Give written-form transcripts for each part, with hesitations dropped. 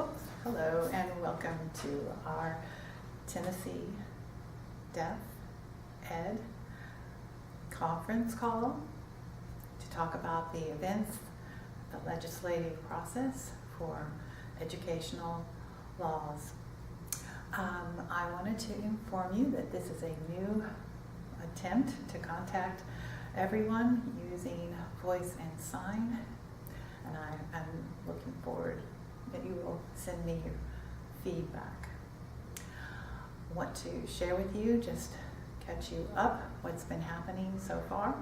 Oops. Hello and welcome to our Tennessee Deaf Ed conference call to talk about the events, the legislative process for educational laws. I wanted to inform you that this is a new attempt to contact everyone using voice and sign, and I'm looking forward that you will send me your feedback. Want to share with you, just catch you up, what's been happening so far.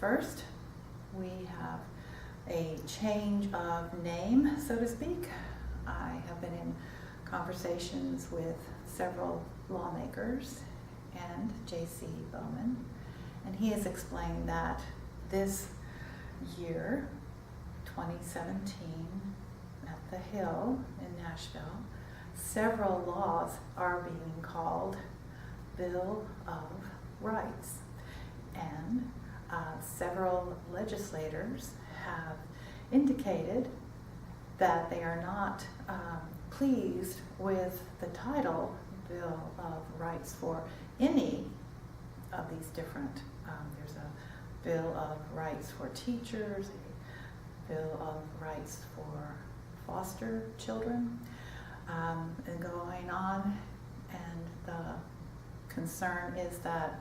First, we have a change of name, so to speak. I have been in conversations with several lawmakers and J.C. Bowman, and he has explained that this year, 2017, at the Hill in Nashville, several laws are being called Bill of Rights, and several legislators have indicated that they are not pleased with the title Bill of Rights for any of these different, there's a Bill of Rights for teachers, a Bill of Rights for foster children, and going on, and the concern is that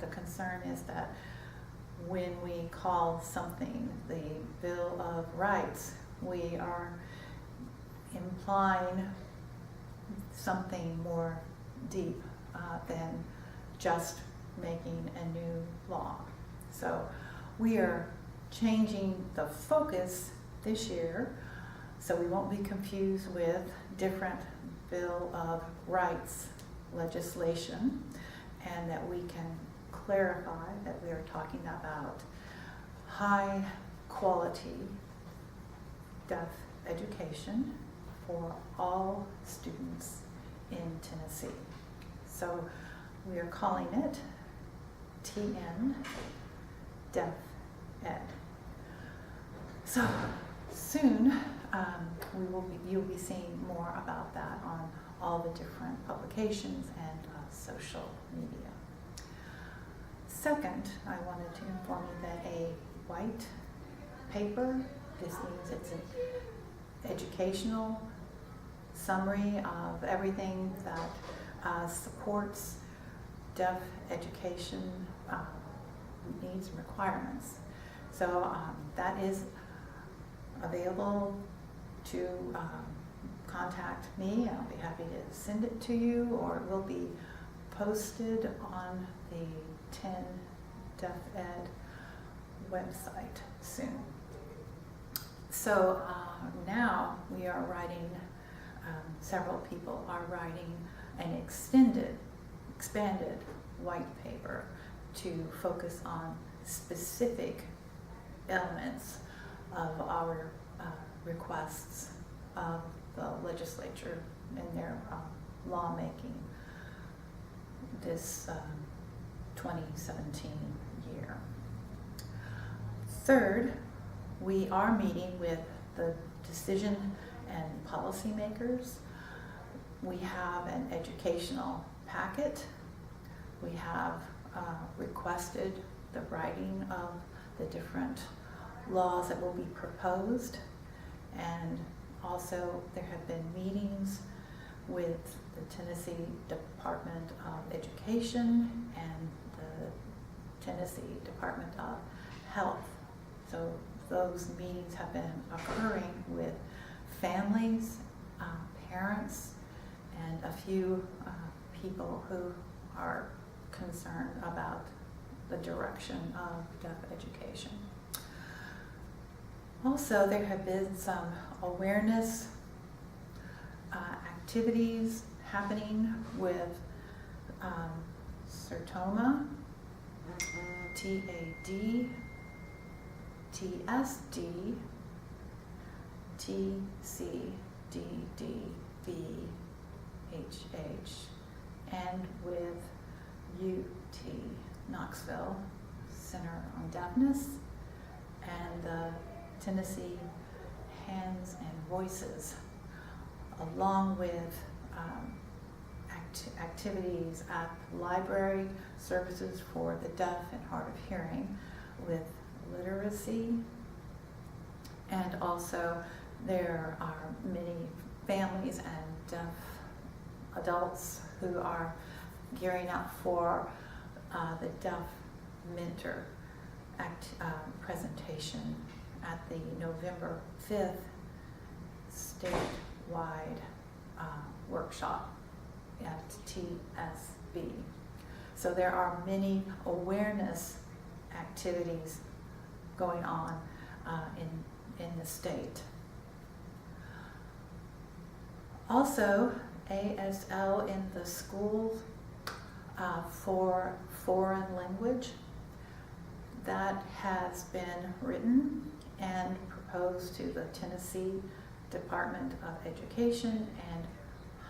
when we call something the Bill of Rights, we are implying something more deep than just making a new law. So we are changing the focus this year so we won't be confused with different Bill of Rights legislation, and that we can clarify that we are talking about high quality deaf education for all students in Tennessee. So we are calling it TN Deaf Ed. So soon you'll be seeing more about that on all the different publications and social media. Second, I wanted to inform you that a white paper, this means it's an educational summary of everything that supports deaf education needs and requirements. So that is available to contact me. I'll be happy to send it to you, or it will be posted on the 10 Deaf Ed website soon. So now we are writing, several people are writing an expanded white paper to focus on specific elements of our requests of the legislature in their lawmaking this 2017 year. Third, we are meeting with the decision and policymakers. We have an educational packet. We have requested the writing of the different laws that will be proposed, and also there have been meetings with the Tennessee Department of Education and the Tennessee Department of Health. So those meetings have been occurring with families, parents, and a few people who are concerned about the direction of deaf education. Also, there have been some awareness activities happening with Sertoma, TAD, TSD, TCDDBHH, and with UT Knoxville Center on Deafness and the Tennessee Hands and Voices along with activities at the library, services for the deaf and hard of hearing with literacy. And also there are many families and deaf adults who are gearing up for the Deaf Mentor presentation at the November 5th statewide workshop at TSB. So there are many awareness activities going on in the state. Also, ASL in the schools for foreign language, that has been written and proposed to the Tennessee Department of Education and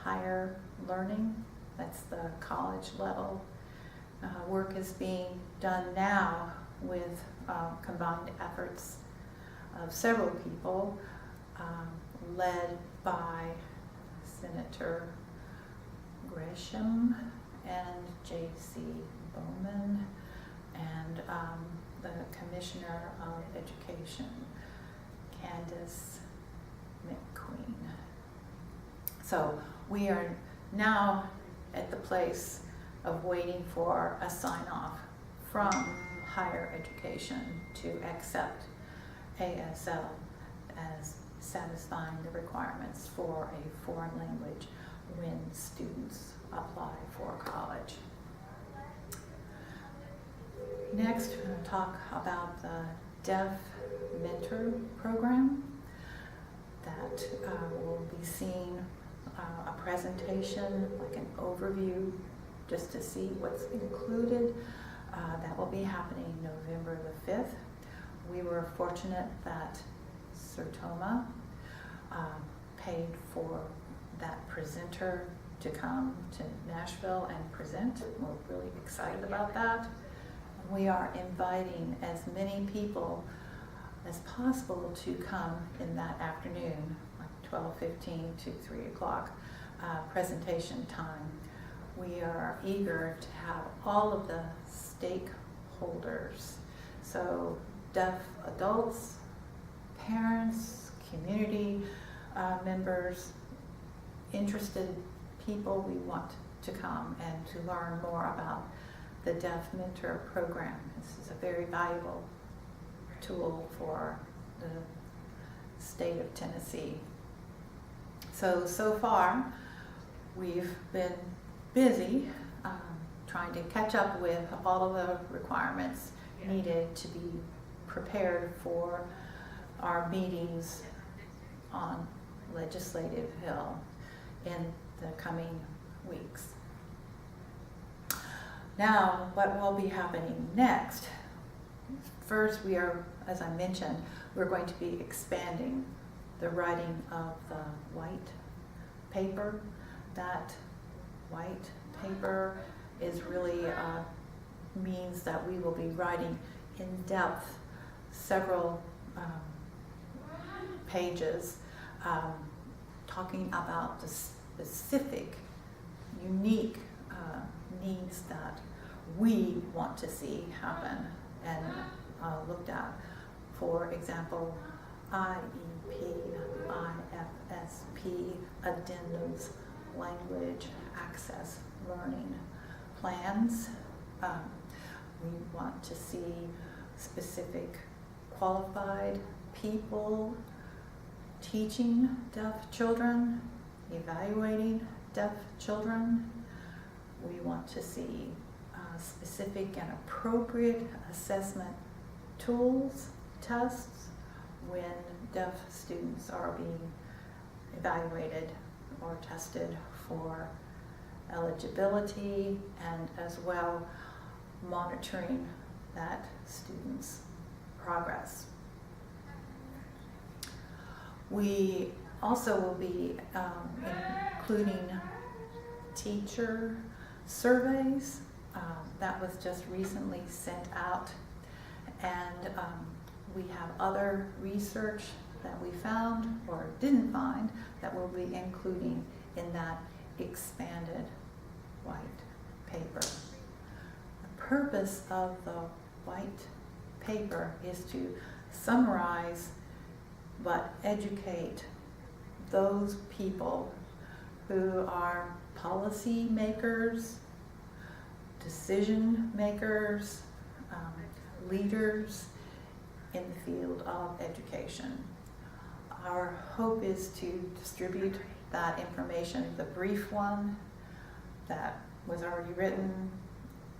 Higher Learning. That's the college level. Work is being done now with combined efforts of several people, led by Senator Gresham and J.C. Bowman and the Commissioner of Education, Candace McQueen. So we are now at the place of waiting for a sign-off from higher education to accept ASL as satisfying the requirements for a foreign language when students apply for college. Next, we're going to talk about the Deaf Mentor Program that will be seeing a presentation, like an overview, just to see what's included. That will be happening November the 5th. We were fortunate that Sertoma paid for that presenter to come to Nashville and present. We're really excited about that. We are inviting as many people as possible to come in that afternoon, like 12:15 to 3 o'clock presentation time. We are eager to have all of the stakeholders, so deaf adults, parents, community members, interested people, we want to come and to learn more about the Deaf Mentor Program. This is a very valuable tool for the state of Tennessee. So far, we've been busy trying to catch up with all of the requirements needed to be prepared for our meetings on Legislative Hill in the coming weeks. Now, what will be happening next? First, we are, as I mentioned, we're going to be expanding the writing of the white paper. That white paper is really means that we will be writing in depth several pages talking about the specific, unique needs that we want to see happen and looked at. For example, IEP, IFSP, addendums, language access learning plans. We want to see specific qualified people teaching deaf children, evaluating deaf children. We want to see specific and appropriate assessment tools, tests, when deaf students are being evaluated or tested for eligibility, and as well monitoring that student's progress. We also will be including teacher surveys. That was just recently sent out, and we have other research that we found or didn't find that we'll be including in that expanded white paper. The purpose of the white paper is to summarize but educate those people who are policy makers, decision makers, leaders in the field of education. Our hope is to distribute that information, the brief one that was already written,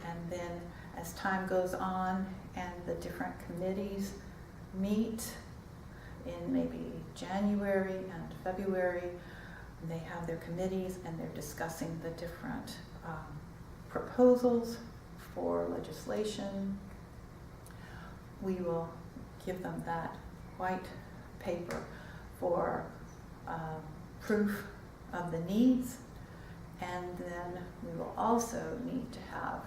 and then as time goes on and the different committees meet in maybe January and February, they have their committees and they're discussing the different proposals for legislation. We will give them that white paper for proof of the needs, and then we will also need to have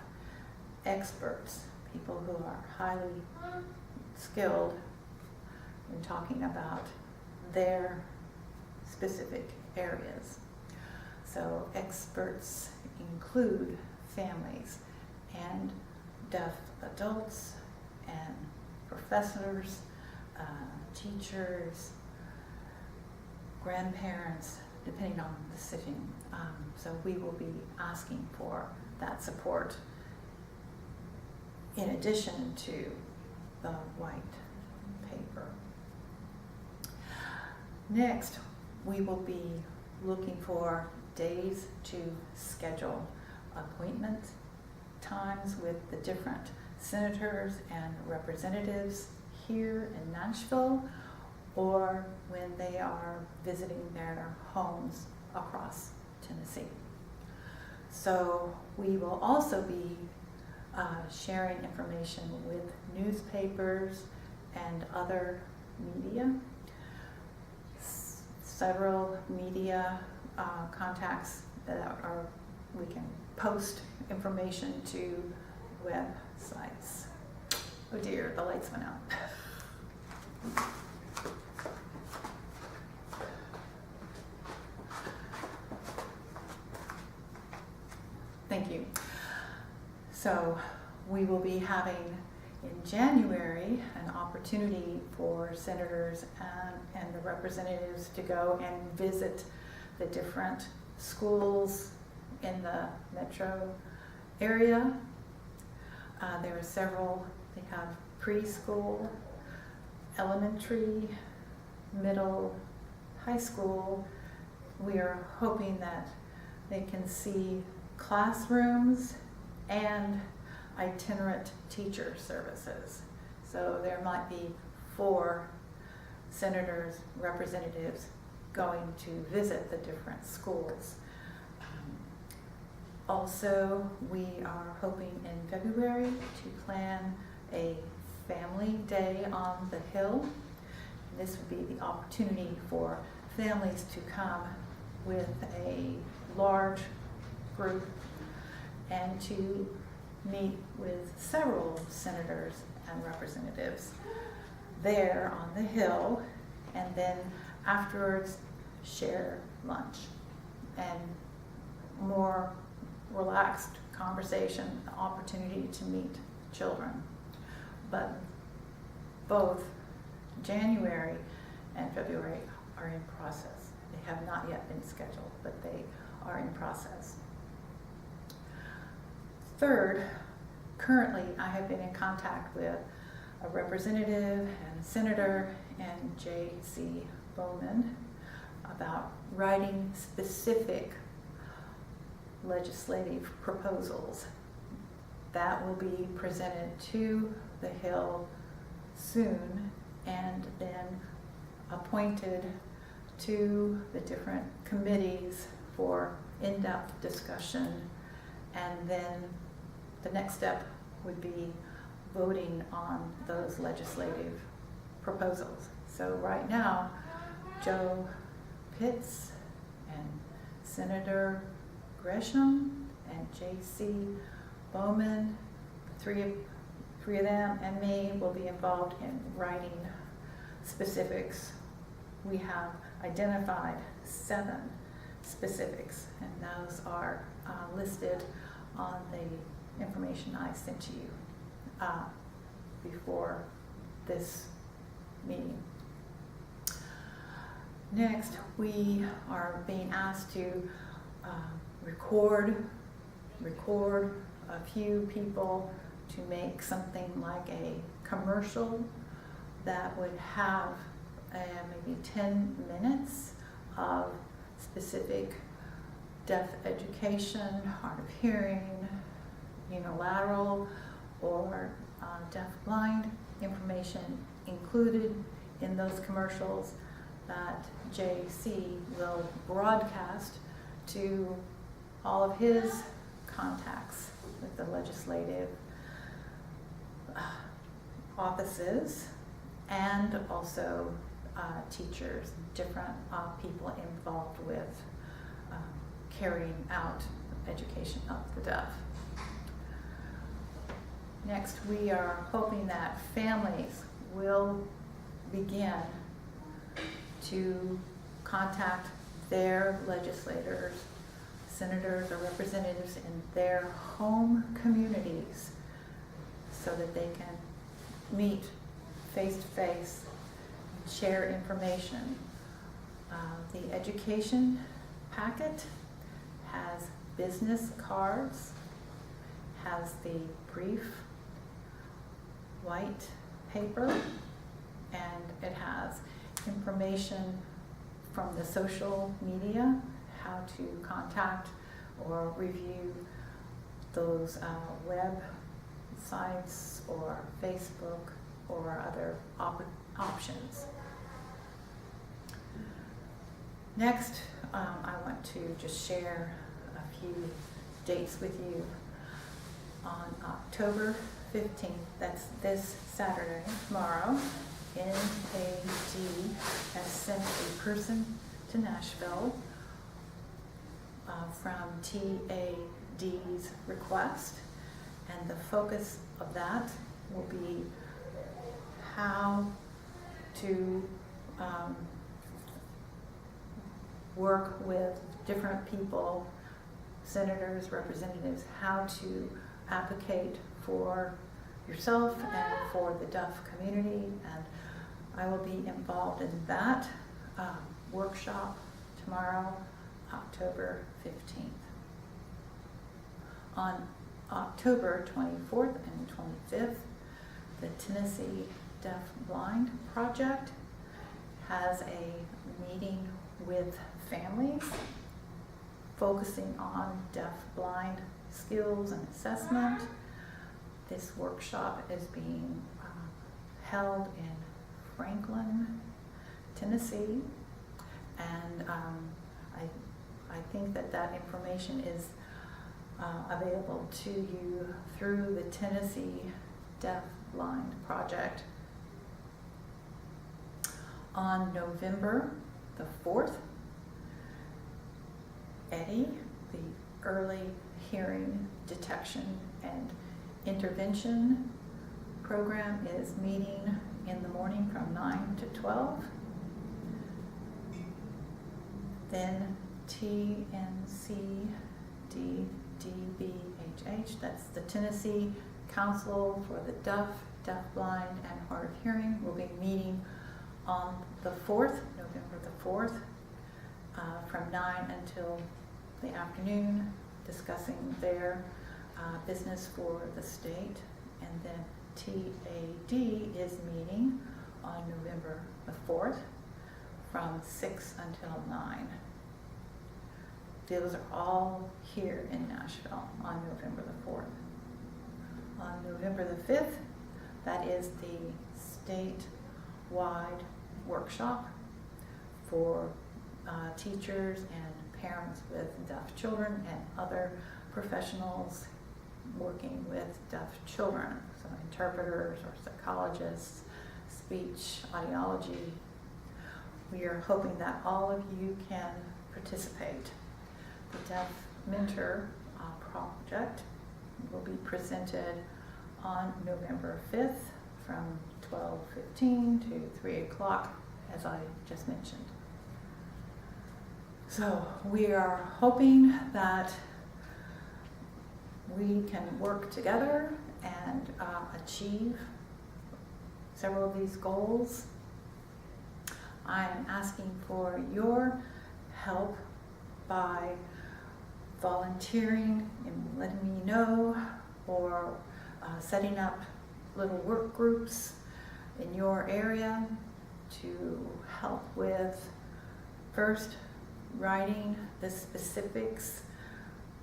experts, people who are highly skilled in talking about their specific areas. So experts include families and deaf adults and professors, teachers, grandparents, depending on the setting. So we will be asking for that support in addition to the white paper. Next, we will be looking for days to schedule appointment times with the different senators and representatives here in Nashville, or when they are visiting their homes across Tennessee. So we will also be sharing information with newspapers and other media. Several media contacts that we can post information to websites. Oh dear, the lights went out. Thank you. So we will be having in January an opportunity for senators and the representatives to go and visit the different schools in the metro area. There are several. They have preschool, elementary, middle, high school. We are hoping that they can see classrooms and itinerant teacher services. So there might be 4 senators, representatives going to visit the different schools. Also, we are hoping in February to plan a family day on the Hill. This would be the opportunity for families to come with a large group and to meet with several senators and representatives there on the Hill, and then afterwards share lunch and more relaxed conversation, opportunity to meet children. But both January and February are in process. They have not yet been scheduled, but they are in process. Third, currently I have been in contact with a representative and a senator and J.C. Bowman about writing specific legislative proposals that will be presented to the Hill soon and then appointed to the different committees for in-depth discussion, and then the next step would be voting on those legislative proposals. So right now, Joe Pitts and Senator Gresham and J.C. Bowman, three of them and me will be involved in writing specifics we have identified 7 specifics, and those are listed on the information I sent to you before this meeting. Next, we are being asked to record a few people to make something like a commercial that would have maybe 10 minutes of specific deaf education, hard of hearing, unilateral, or deaf-blind information included in those commercials that JC will broadcast to all of his contacts with the legislative offices, and also teachers, different people involved with carrying out education of the deaf. Next, we are hoping that families will begin to contact their legislators, senators, or representatives in their home communities so that they can meet face to face, share information. The education packet has business cards, has the brief white paper, and it has information from the social media, how to contact or review those web sites or Facebook or other options. Next, I want to just share a few dates with you. On October 15th, that's this Saturday, tomorrow, NAD has sent a person to Nashville from TAD's request, and the focus of that will be how to work with different people, senators, representatives, how to advocate for yourself and for the deaf community, and I will be involved in that workshop tomorrow, October 15th. On October 24th and 25th, the Tennessee Deaf Blind Project has a meeting with families focusing on deaf-blind skills and assessment. This workshop is being held in Franklin, Tennessee, and I think that information is available to you through the Tennessee Deaf Blind Project. On November the 4th, Eddie, the Early Hearing Detection and Intervention program, is meeting in the morning from 9 to 12. Then TNCDDBHH, that's the Tennessee Council for the Deaf, Deafblind, and Hard of Hearing, will be meeting on the 4th, November the 4th, from 9 until the afternoon, discussing their business for the state. And then TAD is meeting on November the 4th from 6 until 9. Those are all here in Nashville on November the 4th. On November the 5th, that is the statewide workshop for teachers and parents with deaf children and other professionals working with deaf children, so interpreters or psychologists, speech, audiology. We are hoping that all of you can participate. The Deaf Mentor project will be presented on November 5th from 12:15 to 3 o'clock as I just mentioned. So we are hoping that we can work together and achieve several of these goals. I'm asking for your help by volunteering and letting me know, or setting up little work groups in your area to help with first writing the specifics.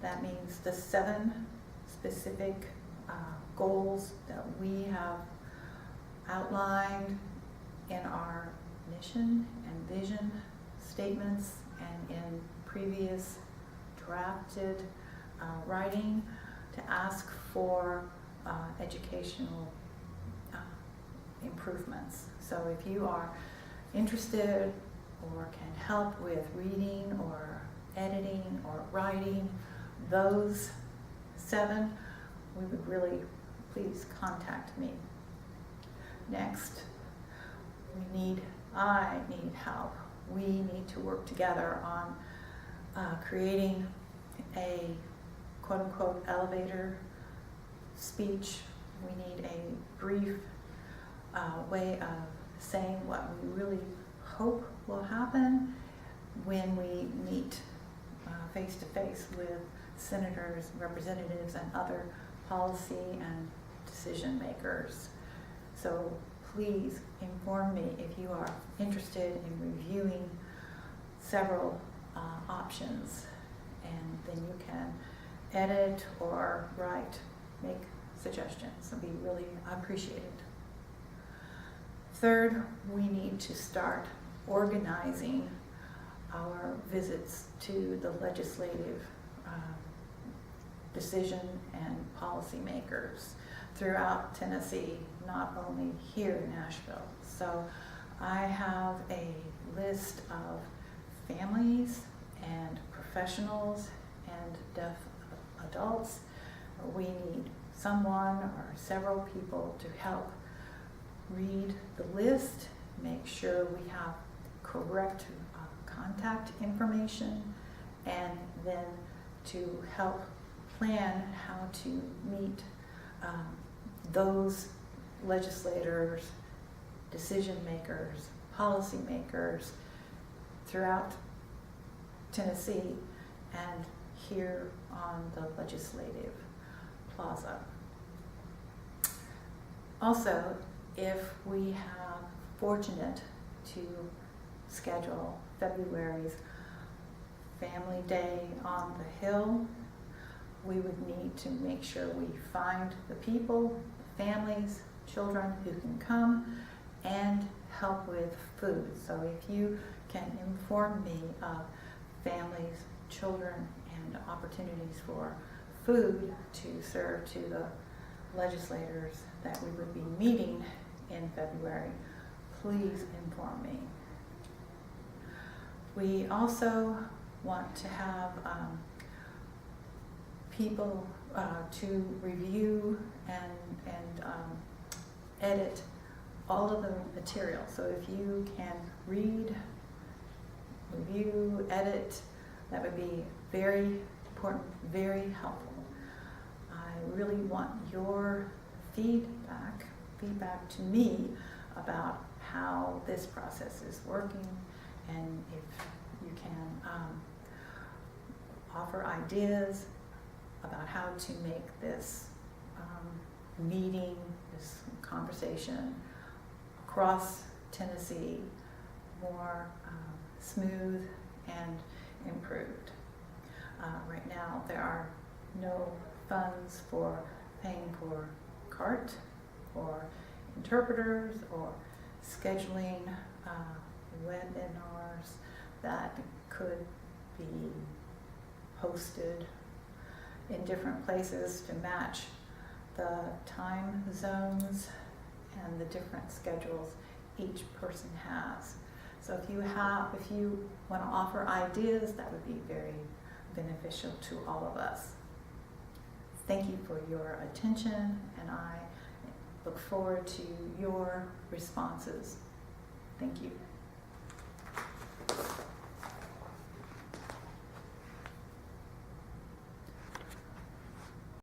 That means the 7 specific goals that we have outlined in our mission and vision statements and in previous drafted writing, to ask for educational improvements. So if you are interested or can help with reading or editing or writing those 7, we would really please contact me. Next, I need help. We need to work together on creating a quote-unquote elevator speech. We need a brief way of saying what we really hope will happen when we meet face-to-face with senators, representatives, and other policy and decision makers. So please inform me if you are interested in reviewing several options, and then you can edit or write, make suggestions. It'll be really appreciated. Third, we need to start organizing our visits to the legislative decision and policymakers throughout Tennessee, not only here in Nashville. So I have a list of families and professionals and deaf adults. We need someone or several people to help read the list, make sure we have correct contact information, and then to help plan how to meet those legislators, decision makers, policy makers throughout Tennessee and here on the Legislative Plaza. Also, if we have fortunate to schedule February's Family Day on the Hill, we would need to make sure we find the people, families, children who can come and help with food. So if you can inform me of families, children, and opportunities for food to serve to the legislators that we would be meeting in February, please inform me. We also want to have people to review and edit all of the material. So if you can read, review, edit, that would be very important, very helpful. I really want your feedback to me about how this process is working, and if you can offer ideas about how to make this meeting, this conversation across Tennessee more smooth and improved. Right now, there are no funds for paying for CART or interpreters or scheduling webinars that could be hosted in different places to match the time zones and the different schedules each person has. So if you want to offer ideas, that would be very beneficial to all of us. Thank you for your attention, and I look forward to your responses. Thank you.